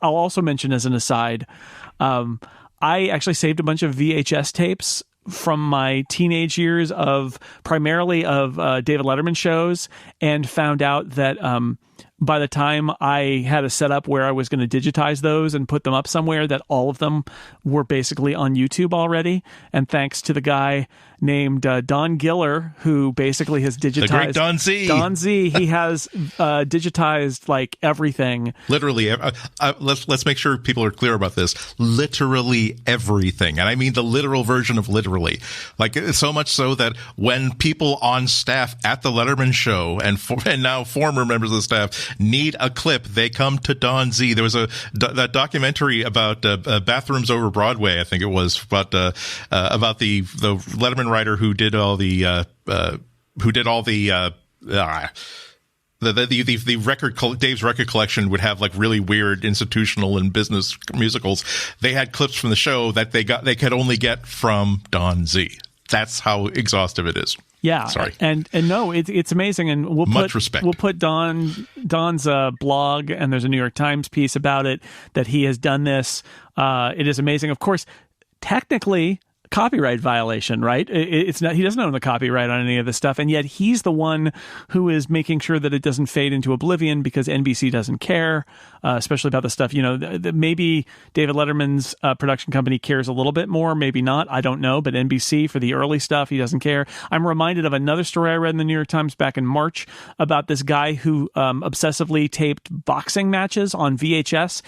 I'll also mention as an aside, I actually saved a bunch of VHS tapes from my teenage years primarily of David Letterman shows, and found out that by the time I had a setup where I was going to digitize those and put them up somewhere, that all of them were basically on YouTube already. And thanks to the guy named Don Giller, who basically has digitized... The great Don Z. Don Z. He has digitized like everything. Literally. Let's make sure people are clear about this. Literally everything. And I mean the literal version of literally. Like, so much so that when people on staff at the Letterman show and now former members of the staff need a clip, they come to Don Z. There was that documentary about Bathrooms Over Broadway, I think it was, about the Letterman writer who did all the record, Dave's record collection would have like really weird institutional and business musicals. They had clips from the show that they could only get from Don Z. That's how exhaustive it is. Yeah. Sorry. And no, it's amazing. And respect. We'll put Don's blog, and there's a New York Times piece about it, that he has done this. It is amazing. Of course, technically, copyright violation, right? It's not, he doesn't own the copyright on any of this stuff, and yet he's the one who is making sure that it doesn't fade into oblivion, because NBC doesn't care, especially about the stuff, maybe David Letterman's production company cares a little bit more, maybe not, I don't know, but NBC, for the early stuff, he doesn't care. I'm reminded of another story I read in the New York Times back in March about this guy who obsessively taped boxing matches on VHS.